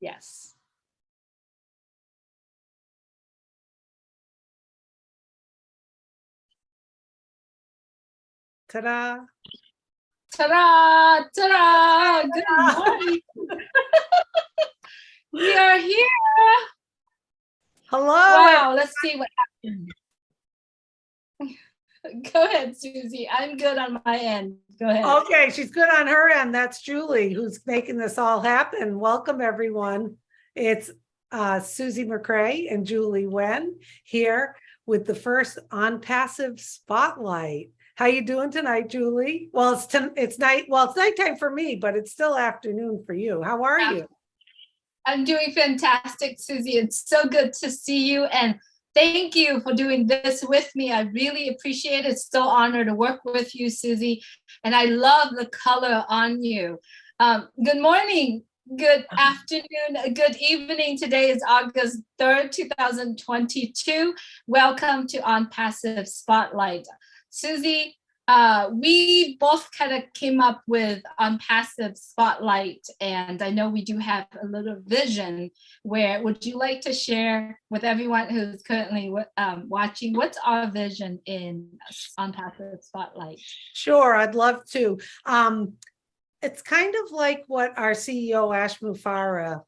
Yes. Ta-da. Ta-da! Ta-da! Good morning. We are here. Hello. Wow, let's see what happened. Go ahead, Susie. I'm good on my end. Go ahead. Okay, she's good on her end. That's Julie who's making this all happen. Welcome, everyone. It's Susie McCrea and Julie Nguyen here with the first On Passive Spotlight. How you doing tonight, Julie? Well, it's night. Well, it's nighttime for me, but it's still afternoon for you. How are you? I'm doing fantastic, Susie. It's so good to see you, and thank you for doing this with me. I really appreciate it. It's so honored to work with you, Susie, and I love the color on you. Good morning, good afternoon, good evening. Today is August 3rd, 2022. Welcome to On Passive Spotlight. Susie, we both kind of came up with On Passive Spotlight, and I know we do have a little vision. Where would you like to share with everyone who's currently watching, what's our vision in On Passive Spotlight? Sure, I'd love to. It's kind of like what our CEO Ash Mufareh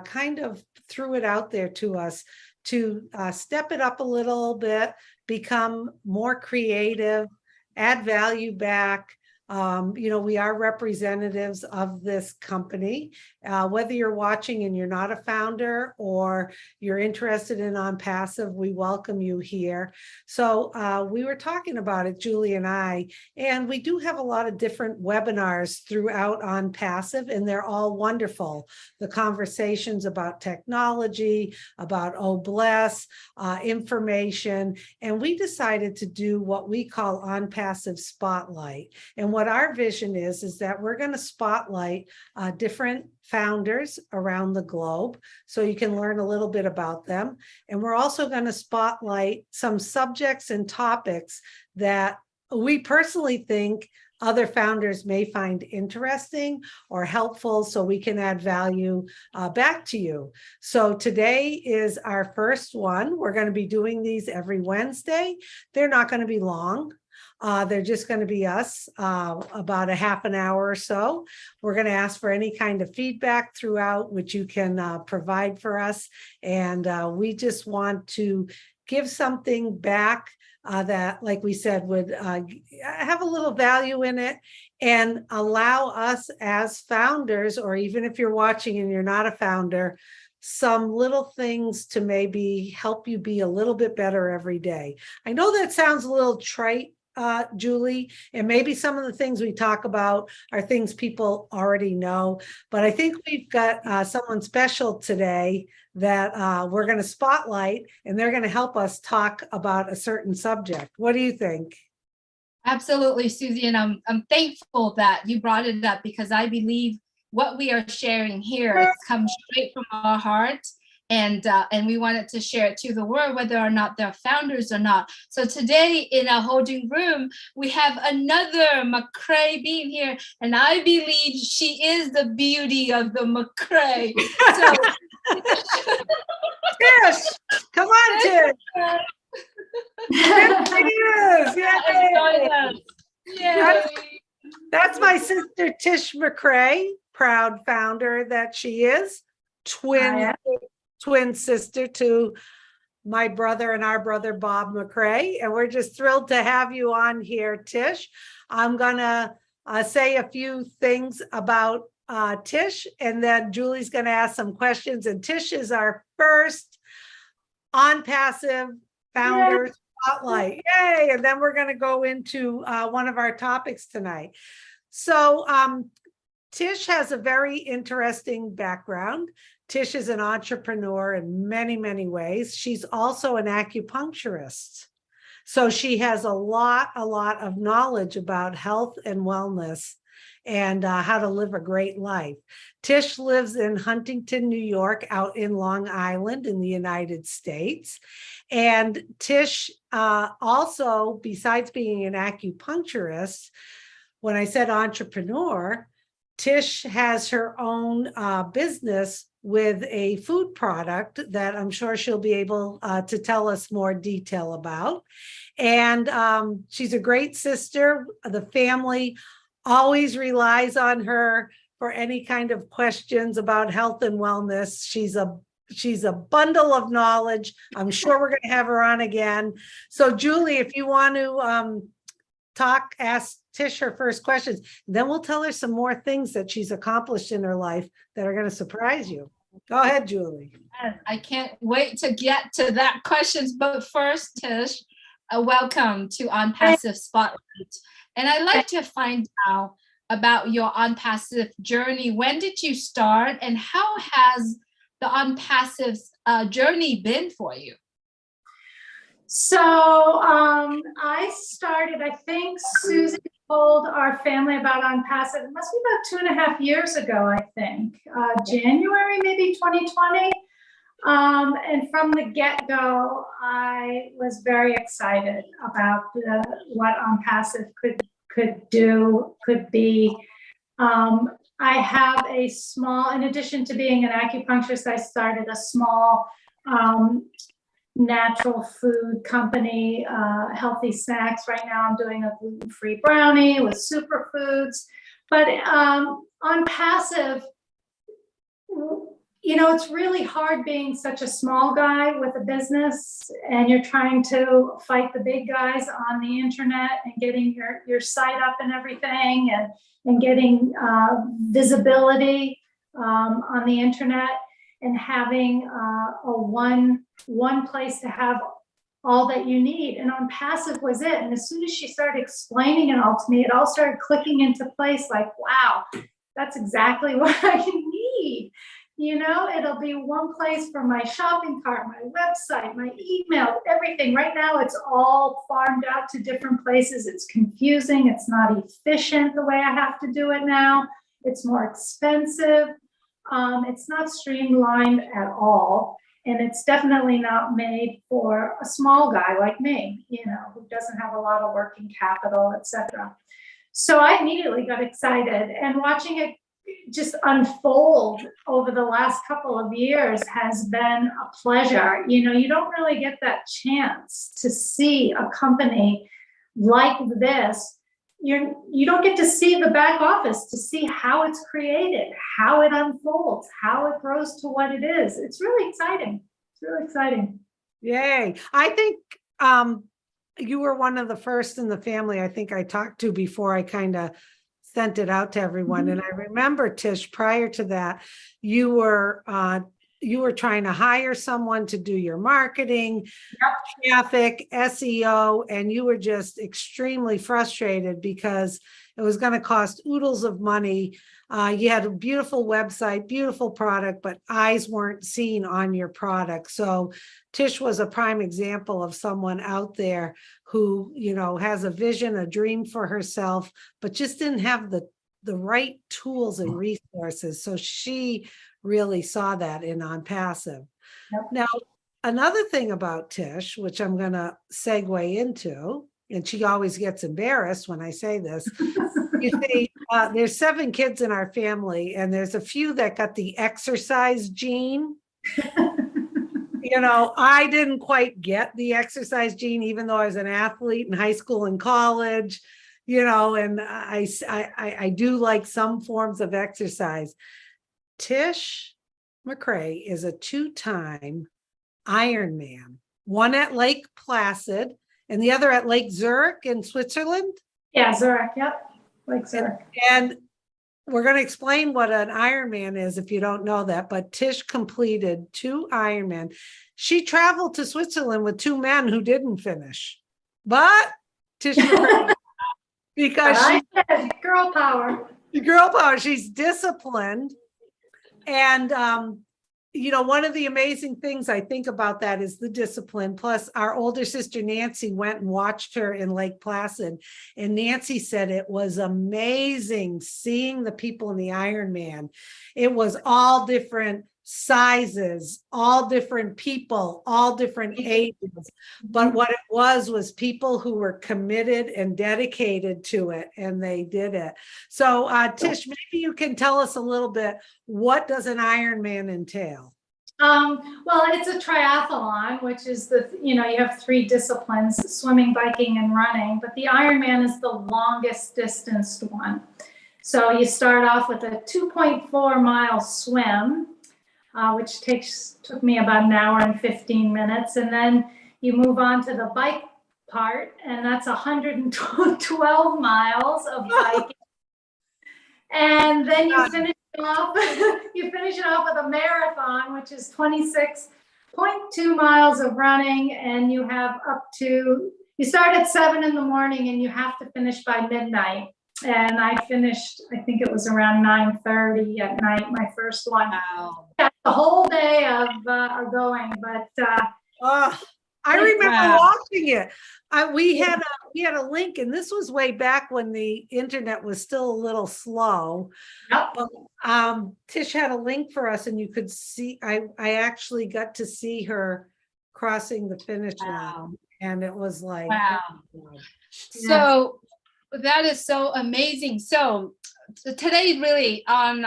kind of threw it out there to us to step it up a little bit, become more creative, add value back. We are representatives of this company. Whether you're watching and you're not a founder or you're interested in On Passive, we welcome you here. So we were talking about it, Julie and I, and we do have a lot of different webinars throughout On Passive, and they're all wonderful. The conversations about technology, about Bless, information, and we decided to do what we call On Passive Spotlight. And what our vision is that we're going to spotlight different founders around the globe so you can learn a little bit about them. And we're also going to spotlight some subjects and topics that we personally think other founders may find interesting or helpful, so we can add value back to you. So today is our first one. We're going to be doing these every Wednesday. They're not going to be long. They're just going to be us about a half an hour or so. We're going to ask for any kind of feedback throughout, which you can provide for us. And we just want to give something back that, like we said, would have a little value in it and allow us as founders, or even if you're watching and you're not a founder, some little things to maybe help you be a little bit better every day. I know that sounds a little trite, Julie, and maybe some of the things we talk about are things people already know, but I think we've got someone special today that we're going to spotlight, and they're going to help us talk about a certain subject. What do you think? Absolutely, Susie, and I'm thankful that you brought it up, because I believe what we are sharing here, it comes straight from our heart. And we wanted to share it to the world, whether or not they're founders or not. So today in our holding room, we have another McCrea being here, and I believe she is the beauty of the McCrea. So, Tish, come on, Tish. There she is. Yay. That's my sister Tish McCrea, proud founder that she is. Twin sister to my brother and our brother Bob McCrea, and we're just thrilled to have you on here, Tish. I'm gonna say a few things about Tish, and then Julie's gonna ask some questions. And Tish is our first On Passive founder spotlight. Yay! And then we're gonna go into one of our topics tonight. So Tish has a very interesting background. Tish is an entrepreneur in many, many ways. She's also an acupuncturist. So she has a lot of knowledge about health and wellness and how to live a great life. Tish lives in Huntington, New York, out in Long Island in the United States. And Tish also, besides being an acupuncturist, when I said entrepreneur, Tish has her own business with a food product that I'm sure she'll be able to tell us more detail about. And she's a great sister. The family always relies on her for any kind of questions about health and wellness. She's a bundle of knowledge. I'm sure we're going to have her on again. So Julie, if you want to ask Tish her first questions, then we'll tell her some more things that she's accomplished in her life that are going to surprise you. Go ahead, Julie. I can't wait to get to that questions, but first, Tish, welcome to On Passive Spotlight. And I'd like to find out about your On Passive journey. When did you start, and how has the On Passive journey been for you? So I started, I think Susie told our family about On Passive. It must be about 2.5 years ago, I think. January, maybe 2020. And from the get-go, I was very excited about what On Passive could be. I have a small, in addition to being an acupuncturist, I started a small natural food company, healthy snacks. Right now I'm doing a gluten-free brownie with superfoods. But On Passive, you know, it's really hard being such a small guy with a business, and you're trying to fight the big guys on the internet and getting your site up and everything, and getting visibility on the internet, and having a one place to have all that you need. And On Passive was it. And as soon as she started explaining it all to me, it all started clicking into place, like, wow, that's exactly what I need. You know, it'll be one place for my shopping cart, my website, my email, everything. Right now, it's all farmed out to different places. It's confusing. It's not efficient the way I have to do it now. It's more expensive. It's not streamlined at all. And it's definitely not made for a small guy like me, you know, who doesn't have a lot of working capital, etc. So I immediately got excited, and watching it just unfold over the last couple of years has been a pleasure. You know, you don't really get that chance to see a company like this. You don't get to see the back office, to see how it's created, how it unfolds, how it grows to what it is. It's really exciting. It's really exciting. Yay. I think you were one of the first in the family I think I talked to before I kind of sent it out to everyone. Mm-hmm. And I remember, Tish, prior to that, you were trying to hire someone to do your marketing, traffic, SEO, and you were just extremely frustrated because it was going to cost oodles of money. You had a beautiful website, beautiful product, but eyes weren't seen on your product. So Tish was a prime example of someone out there who, you know, has a vision, a dream for herself, but just didn't have the right tools and resources. So she really saw that in On Passive. Yep. Now, another thing about Tish, which I'm going to segue into, and she always gets embarrassed when I say this, you see, there's 7 kids in our family, and there's a few that got the exercise gene. You know, I didn't quite get the exercise gene, even though I was an athlete in high school and college, you know, and I do like some forms of exercise. Tish McCrea is a 2-time Ironman, one at Lake Placid and the other at Lake Zurich in Switzerland. Yeah, Zurich, yep, Lake Zurich. And we're going to explain what an Ironman is if you don't know that, but Tish completed 2 Ironman. She traveled to Switzerland with 2 men who didn't finish, but Tish, because she's girl power, she's disciplined. And, you know, one of the amazing things I think about that is the discipline. Plus, our older sister, Nancy, went and watched her in Lake Placid. And Nancy said it was amazing seeing the people in the Ironman. It was all different sizes, all different people, all different ages. But what it was people who were committed and dedicated to it, and they did it. So Tish, maybe you can tell us a little bit, what does an Ironman entail? Well, it's a triathlon, which is you have 3 disciplines, swimming, biking, and running, but the Ironman is the longest distanced one. So you start off with a 2.4 mile swim, which took me about an hour and 15 minutes. And then you move on to the bike part, and that's 112 miles of biking. And then you finish it off with a marathon, which is 26.2 miles of running. And you have you start at 7 in the morning and you have to finish by midnight. And I finished, I think it was around 9:30 at night, my first one. Wow. Yeah, the whole day of going, but I remember watching it. We had a link, and this was way back when the internet was still a little slow. Yep. But Tish had a link for us, and you could see. I actually got to see her crossing the finish line, and it was like, wow. So that is so amazing. So today, really on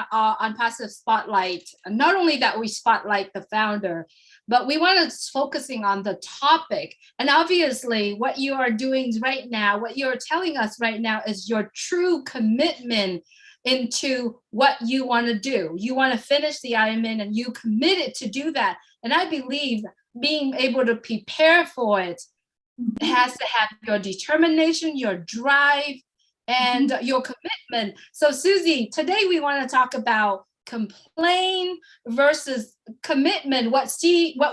Positive Spotlight, not only that we spotlight the founder, but we want to focusing on the topic. And obviously what you are doing right now, what you're telling us right now is your true commitment into what you want to do. You want to finish the Ironman and you committed to do that. And I believe being able to prepare for it has to have your determination, your drive, and your commitment. So Susie, today we want to talk about complain versus commitment. What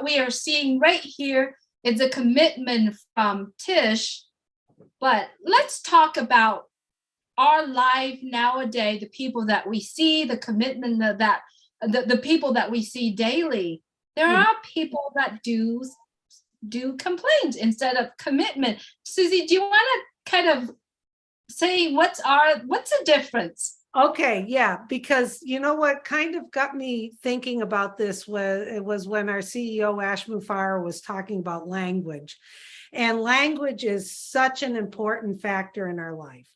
we are seeing right here is a commitment from Tish. But let's talk about our life nowadays, the people that we see, the commitment that the people that we see daily. There are people that do complaints instead of commitment. Susie, do you want to kind of say what's the difference? Okay, yeah, because you know what kind of got me thinking about this was when our CEO Ash Mufareh was talking about language. And language is such an important factor in our life.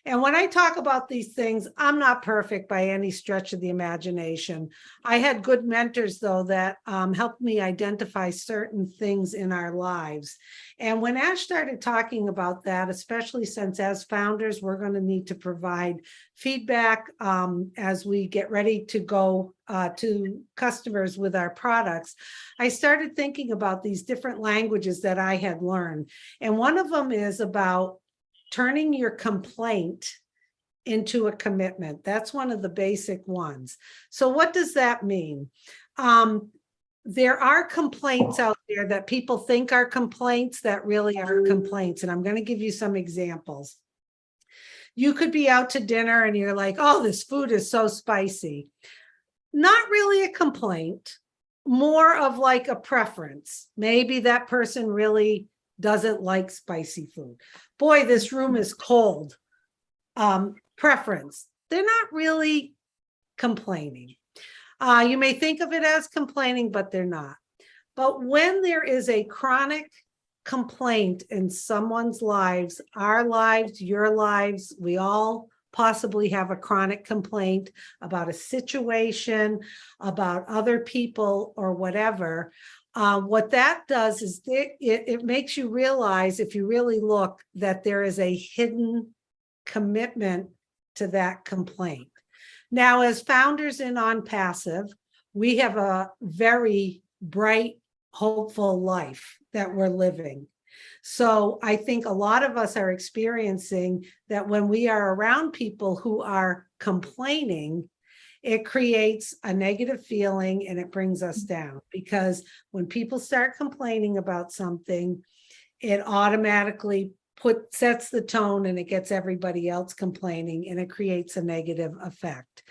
And when I talk about these things, I'm not perfect by any stretch of the imagination. I had good mentors, though, that helped me identify certain things in our lives. And when Ash started talking about that, especially since as founders, we're going to need to provide feedback as we get ready to go to customers with our products, I started thinking about these different languages that I had learned. And one of them is about turning your complaint into a commitment. That's one of the basic ones. So what does that mean? There are complaints out there that people think are complaints that really aren't complaints. And I'm going to give you some examples. You could be out to dinner and you're like, oh, this food is so spicy. Not really a complaint, more of like a preference. Maybe that person really doesn't like spicy food. Boy, this room is cold. Preference. They're not really complaining. You may think of it as complaining, but they're not. But when there is a chronic complaint in someone's lives, our lives, your lives, we all possibly have a chronic complaint about a situation, about other people or whatever. What that does is it makes you realize, if you really look, that there is a hidden commitment to that complaint. Now, as founders in On Passive, we have a very bright, hopeful life that we're living. So I think a lot of us are experiencing that when we are around people who are complaining, it creates a negative feeling and it brings us down, because when people start complaining about something, it automatically sets the tone and it gets everybody else complaining and it creates a negative effect.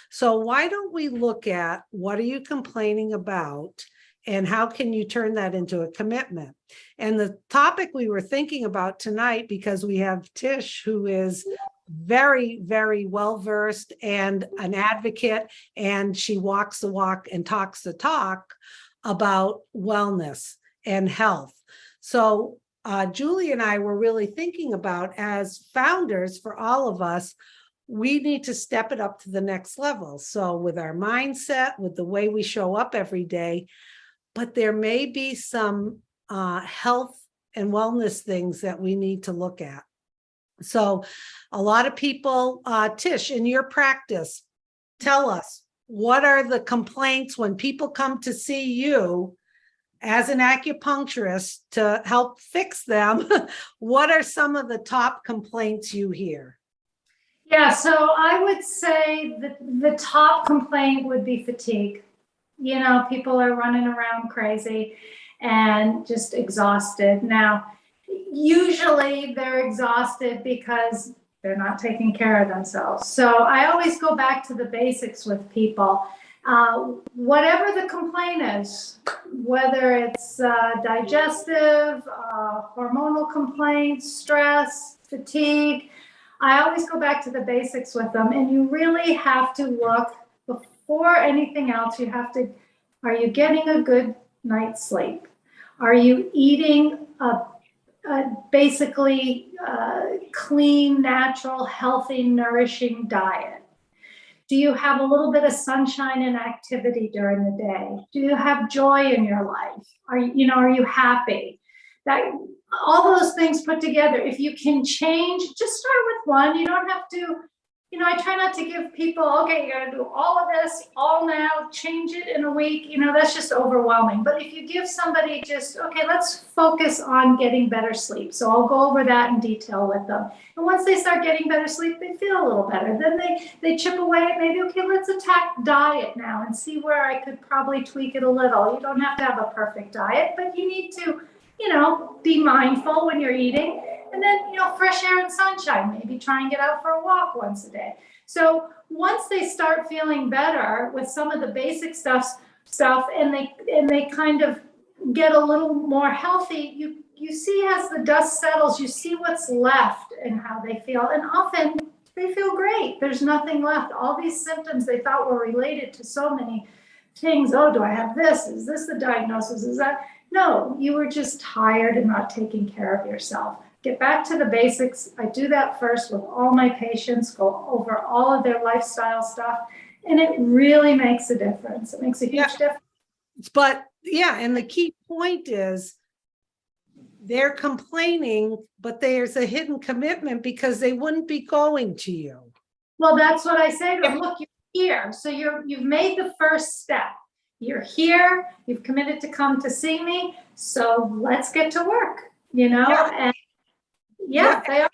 So why don't we look at what are you complaining about and how can you turn that into a commitment? And the topic we were thinking about tonight, because we have Tish, who is very, very well-versed and an advocate, and she walks the walk and talks the talk about wellness and health. So Julie and I were really thinking about, as founders, for all of us, we need to step it up to the next level. So with our mindset, with the way we show up every day, but there may be some health and wellness things that we need to look at. So a lot of people, Tish, in your practice, tell us, what are the complaints when people come to see you as an acupuncturist to help fix them? What are some of the top complaints you hear? Yeah, so I would say that the top complaint would be fatigue. You know, people are running around crazy and just exhausted. Now, usually they're exhausted because they're not taking care of themselves. So I always go back to the basics with people. Whatever the complaint is, whether it's digestive, hormonal complaints, stress, fatigue, I always go back to the basics with them. And you really have to look, before anything else, you have to, are you getting a good night's sleep? Are you eating basically clean, natural, healthy, nourishing diet? Do you have a little bit of sunshine and activity during the day? Do you have joy in your life? Are you happy? That all those things put together, if you can change, just start with one. You don't have to, I try not to give people, okay, you got to do all of this all now, change it in a week. That's just overwhelming. But if you give somebody just, okay, let's focus on getting better sleep. So I'll go over that in detail with them. And once they start getting better sleep, they feel a little better. Then they chip away at maybe, okay, let's attack diet now and see where I could probably tweak it a little. You don't have to have a perfect diet, but you need to, be mindful when you're eating. And then, fresh air and sunshine, maybe try and get out for a walk once a day. So once they start feeling better with some of the basic stuff, and they kind of get a little more healthy, you see, as the dust settles, you see what's left and how they feel. And often they feel great. There's nothing left. All these symptoms they thought were related to so many things. Oh, do I have this? Is this the diagnosis? Is that? No, you were just tired and not taking care of yourself. Get back to the basics. I do that first with all my patients, go over all of their lifestyle stuff, and it really makes a difference. It makes a huge difference. But yeah, and the key point is they're complaining, but there's a hidden commitment because they wouldn't be going to you. Well, that's what I say to them. Look, you're here. So you've made the first step. You're here, you've committed to come to see me, so let's get to work, and they are.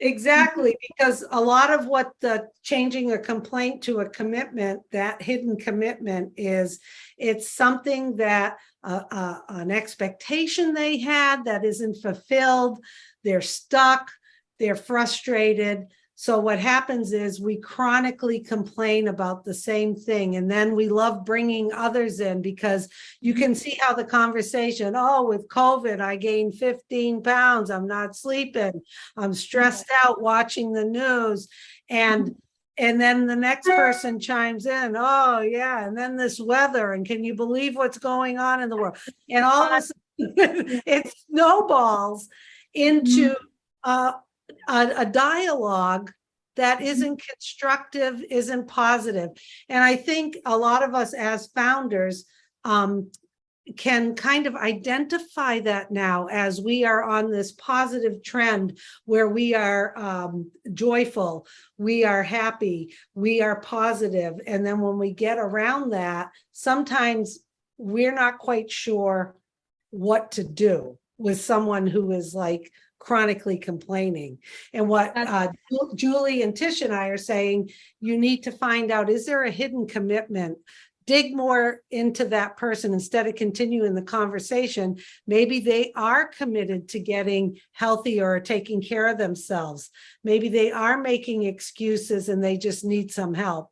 Exactly, because a lot of what the changing a complaint to a commitment, that hidden commitment is, it's something that an expectation they had that isn't fulfilled, they're stuck, they're frustrated. So what happens is we chronically complain about the same thing. And then we love bringing others in because you can see how the conversation, oh, with COVID, I gained 15 pounds. I'm not sleeping. I'm stressed out watching the news. And then the next person chimes in, oh, yeah. And then this weather. And can you believe what's going on in the world? And all of a sudden, it snowballs into a dialogue that isn't constructive, isn't positive. And I think a lot of us as founders can kind of identify that now as we are on this positive trend where we are joyful, we are happy, we are positive. And then when we get around that, sometimes we're not quite sure what to do with someone who is like chronically complaining. And what Julie and Tish and I are saying, you need to find out, is there a hidden commitment? Dig more into that person instead of continuing the conversation. Maybe they are committed to getting healthy or taking care of themselves. Maybe they are making excuses and they just need some help.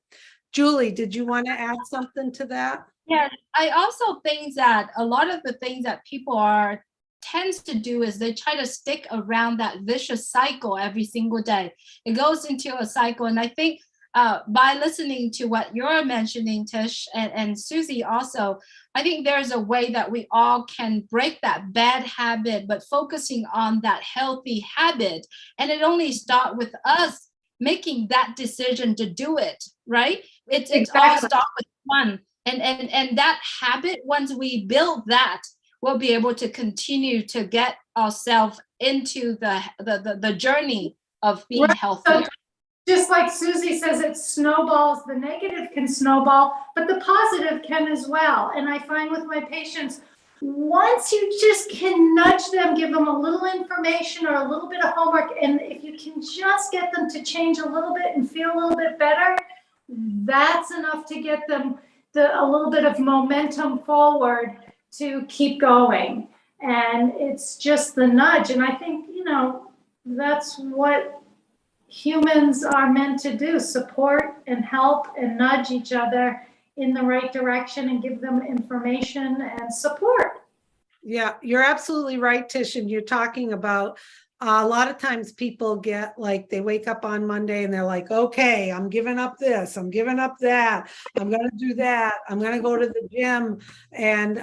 Julie, did you want to add something to that? Yeah, I also think that a lot of the things that people are tends to do is they try to stick around that vicious cycle every single day. It goes into a cycle. And I think by listening to what you're mentioning, Tish, and Susie also, I think there's a way that we all can break that bad habit, but focusing on that healthy habit. And it only starts with us making that decision to do it, right? It's all start with one. And that habit, once we build that, we'll be able to continue to get ourselves into the journey of being healthy. So just like Susie says, it snowballs, the negative can snowball, but the positive can as well. And I find with my patients, once you just can nudge them, give them a little information or a little bit of homework, and if you can just get them to change a little bit and feel a little bit better, that's enough to get them a little bit of momentum forward to keep going. And it's just the nudge. And I think, that's what humans are meant to do: support and help and nudge each other in the right direction and give them information and support. Yeah, you're absolutely right, Tish. And you're talking about a lot of times people get like, they wake up on Monday and they're like, okay, I'm giving up this, I'm giving up that, I'm going to do that, I'm going to go to the gym. And,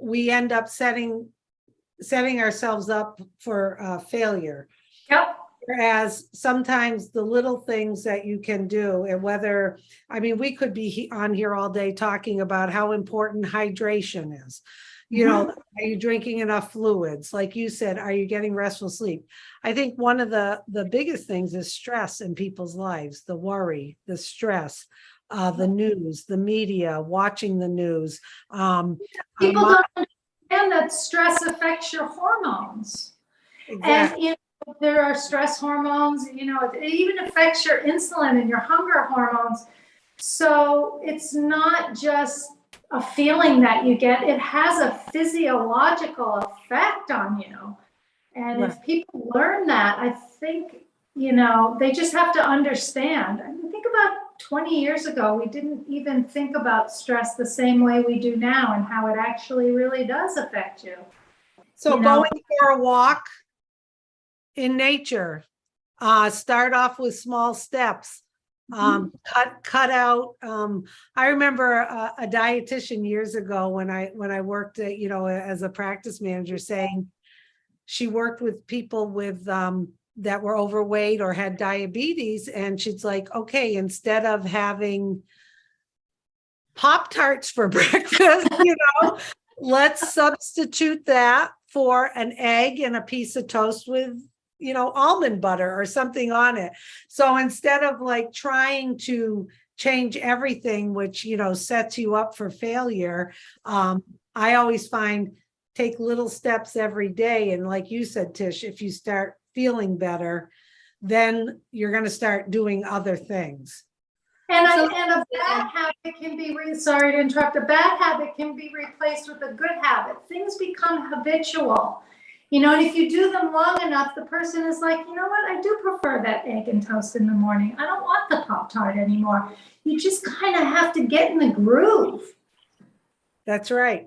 we end up setting ourselves up for failure. Yep. Whereas sometimes the little things that you can do, and we could be on here all day talking about how important hydration is. Are you drinking enough fluids? Like you said, are you getting restful sleep? I think one of the biggest things is stress in people's lives, the worry, the stress, the news, the media, watching the news. People don't understand that stress affects your hormones. Exactly. And there are stress hormones, it even affects your insulin and your hunger hormones. So it's not just a feeling that you get, it has a physiological effect on you. And if people learn that, I think, they just have to understand. I mean, think about 20 years ago, we didn't even think about stress the same way we do now and how it actually really does affect you. So going for a walk in nature, start off with small steps. Cut out. I remember a dietitian years ago when I worked at, as a practice manager, saying she worked with people with that were overweight or had diabetes, and she's like, okay, instead of having Pop-Tarts for breakfast, let's substitute that for an egg and a piece of toast with almond butter or something on it. So instead of like trying to change everything, which, sets you up for failure, I always find take little steps every day. And like you said, Tish, if you start feeling better, then you're going to start doing other things. And a bad habit can be, sorry to interrupt, a bad habit can be replaced with a good habit. Things become habitual. And if you do them long enough, the person is like, you know what, I do prefer that egg and toast in the morning. I don't want the Pop-Tart anymore. You just kind of have to get in the groove. That's right.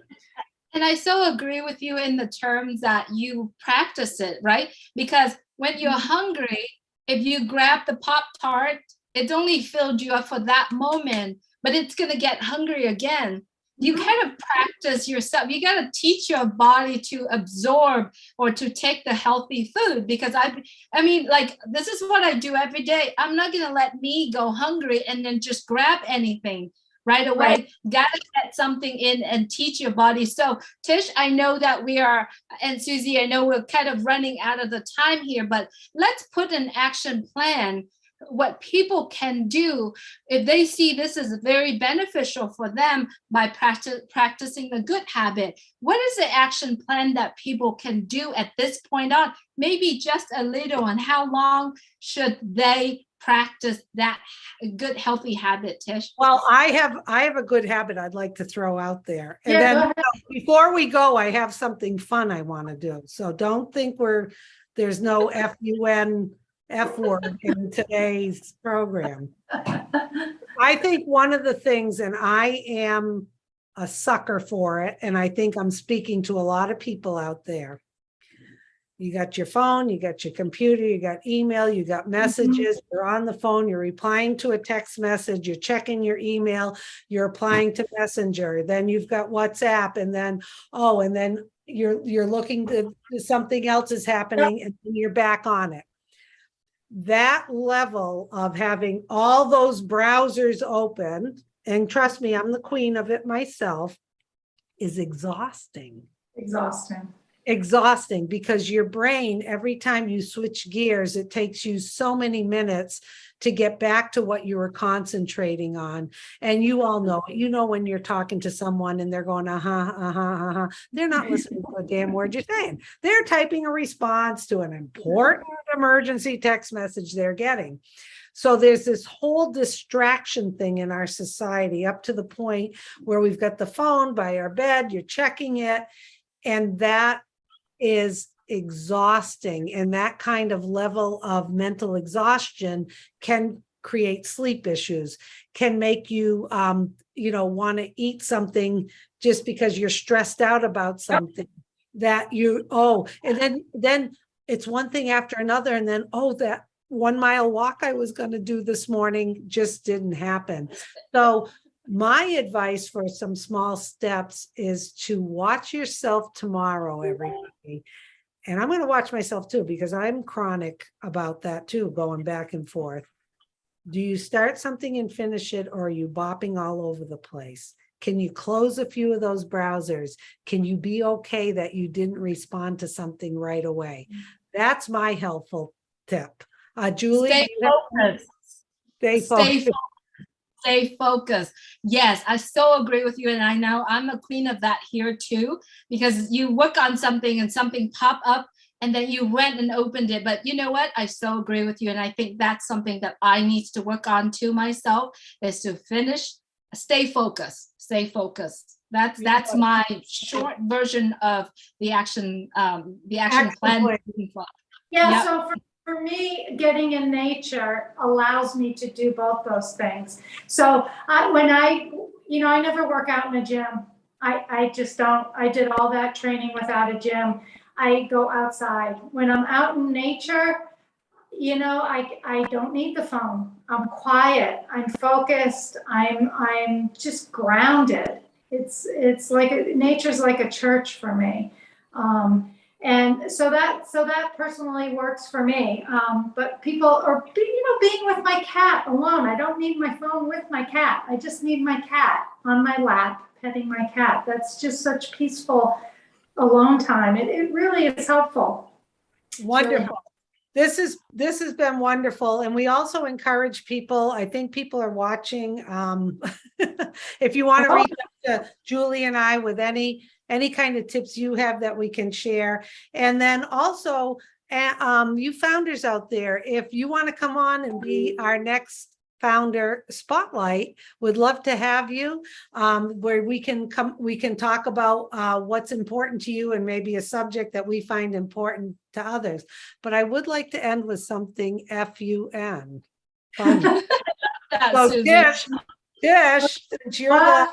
And I so agree with you in the terms that you practice it, right? Because when you're hungry, if you grab the Pop-Tart, it's only filled you up for that moment, but it's going to get hungry again. You kind of practice yourself. You got to teach your body to absorb or to take the healthy food, because this is what I do every day. I'm not going to let me go hungry and then just grab anything right away. Right. Got to get something in and teach your body. So Tish, I know that we are, and Susie, I know we're kind of running out of the time here, but let's put an action plan. What people can do if they see this is very beneficial for them by practicing the good habit. What is the action plan that people can do at this point on? Maybe just a little, and how long should they practice that good healthy habit, Tish? Well, I have a good habit I'd like to throw out there. And then before we go, I have something fun I want to do. So don't think there's no FUN F word in today's program. I think one of the things, and I am a sucker for it. And I think I'm speaking to a lot of people out there. You got your phone, you got your computer, you got email, you got messages, you're on the phone, you're replying to a text message, you're checking your email, you're applying to Messenger, then you've got WhatsApp, and then, and then you're looking to something else is happening and you're back on it. That level of having all those browsers open, and trust me, I'm the queen of it myself, is exhausting. Exhausting, because your brain, every time you switch gears, it takes you so many minutes to get back to what you were concentrating on. And you all know it. You know, when you're talking to someone and they're going, they're not listening to a damn word you're saying. They're typing a response to an important emergency text message they're getting. So there's this whole distraction thing in our society, up to the point where we've got the phone by our bed, you're checking it, and that is exhausting. And that kind of level of mental exhaustion can create sleep issues, can make you, want to eat something just because you're stressed out about something that and then it's one thing after another. And then, that 1 mile walk I was going to do this morning just didn't happen. So my advice for some small steps is to watch yourself tomorrow, everybody. And I'm going to watch myself too, because I'm chronic about that too, going back and forth. Do you start something and finish it, or are you bopping all over the place? Can you close a few of those browsers? Can you be okay that you didn't respond to something right away? That's my helpful tip. Julie? Stay focused. Stay focused. Stay focused. Yes, I so agree with you. And I know I'm a queen of that here too, because you work on something and something pop up and then you went and opened it. But you know what? I so agree with you. And I think that's something that I need to work on to myself, is to stay focused. That's my short version of the action plan. Yeah. So for me, getting in nature allows me to do both those things. So I never work out in a gym. I just don't. I did all that training without a gym. I go outside. When I'm out in nature, I don't need the phone. I'm quiet. I'm focused. I'm just grounded. It's like nature's like a church for me. And so that personally works for me. But people are, being with my cat alone. I don't need my phone with my cat. I just need my cat on my lap, petting my cat. That's just such peaceful alone time. It really is helpful. Wonderful. This has been wonderful. And we also encourage people, I think people are watching. If you want to reach out to Julie and I with any kind of tips you have that we can share. And then also, you founders out there, if you want to come on and be our next founder spotlight, would love to have you, where we can talk about what's important to you and maybe a subject that we find important to others. But I would like to end with something FUN. Fun. So Tish, since you're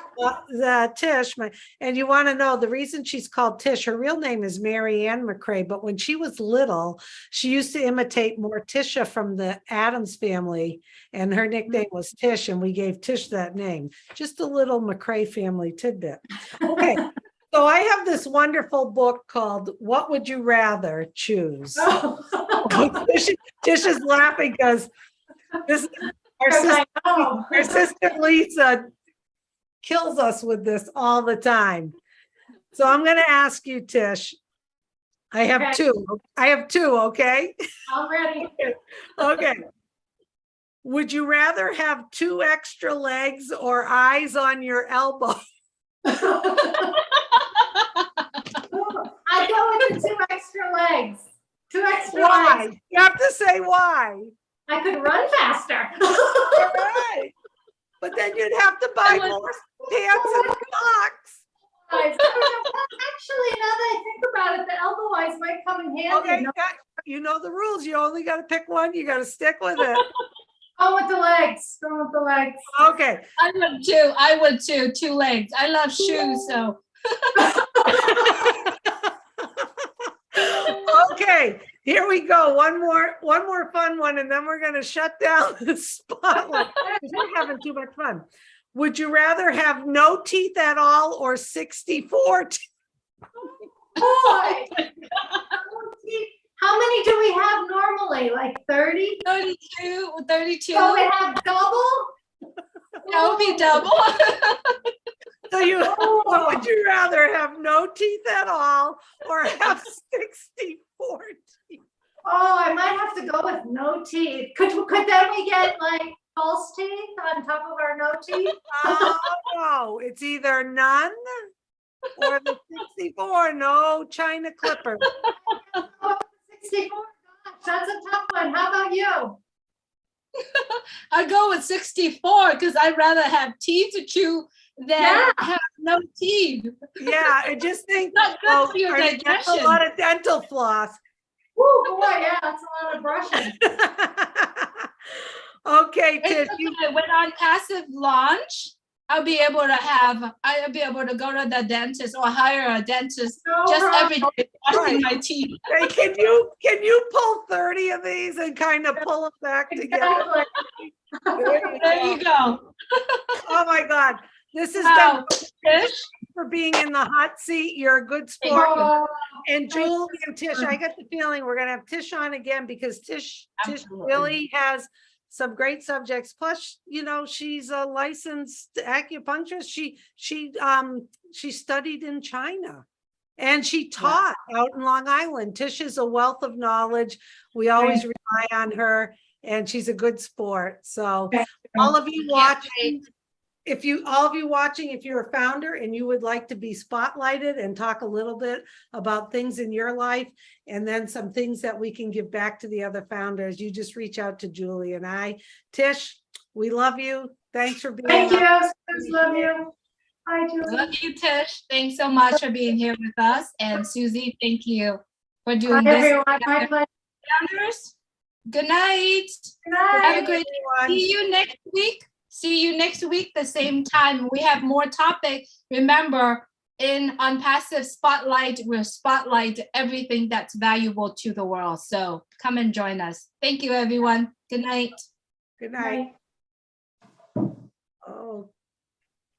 the Tish, and you want to know the reason she's called Tish, her real name is Mary Ann McCrea, but when she was little, she used to imitate Morticia from the Addams Family, and her nickname was Tish, and we gave Tish that name. Just a little McCrea family tidbit. Okay, so I have this wonderful book called What Would You Rather Choose? Tish is laughing because our sister Lisa kills us with this all the time. So I'm going to ask you, Tish. I have two, okay? I'm ready. Okay. Would you rather have 2 extra legs or eyes on your elbow? I go with the 2 extra legs. 2 extra legs. You have to say why. I could run faster. All right. But then you'd have to buy more pants and socks. Actually, now that I think about it, the elbow eyes might come in handy. Okay, you know the rules. You only got to pick one. You got to stick with it. Go with the legs. Go with the legs. Okay. I would too. 2 legs. I love shoes, so. Okay, here we go. One more fun one, and then we're gonna shut down the spotlight because we're having too much fun. Would you rather have no teeth at all or 64 teeth? Boy. How many do we have normally? Like 30? 32. So we have double? That would be double. So what would you rather have no teeth at all or have 64 teeth? Oh, I might have to go with no teeth. Could then we get like false teeth on top of our no teeth? Oh, no, it's either none or the 64, no China clippers. 64, gosh, that's a tough one. How about you? I'd go with 64 because I'd rather have teeth to chew than have no teeth. Yeah, I just think Not good for your are you getting digestion. a lot of dental floss. Oh boy, yeah, that's a lot of brushing. Okay, Tish, It's okay. When on passive launch, I'll be able to go to the dentist or hire a dentist No just problem. every day brushing my teeth. hey, can you pull 30 of these and kind of pull them back together? Exactly. There you go. Oh my God, this has Wow. been Tish, for being in the hot seat. You're a good sport. Oh, And Julie and Tish, I get the feeling we're gonna have Tish on again because Tish Absolutely. really has some great subjects. Plus, she's a licensed acupuncturist. She studied in China and she taught out in Long Island. Tish is a wealth of knowledge. We always rely on her and she's a good sport. So all of you watching, if you're a founder and you would like to be spotlighted and talk a little bit about things in your life and then some things that we can give back to the other founders, you just reach out to Julie and I. Tish, we love you. Thanks for being thank on. you. Suze, love you. Hi, Julie. love you, Tish. Thanks so much for being here with us. And Susie, thank you for Hi, doing this. everyone. My pleasure. Founders, good night. Good night. Have a great day. Everyone. See you next week. See you next week, the same time. We have more topics. Remember, on Passive Spotlight, we'll spotlight everything that's valuable to the world. So come and join us. Thank you, everyone. Good night. Good night. Oh.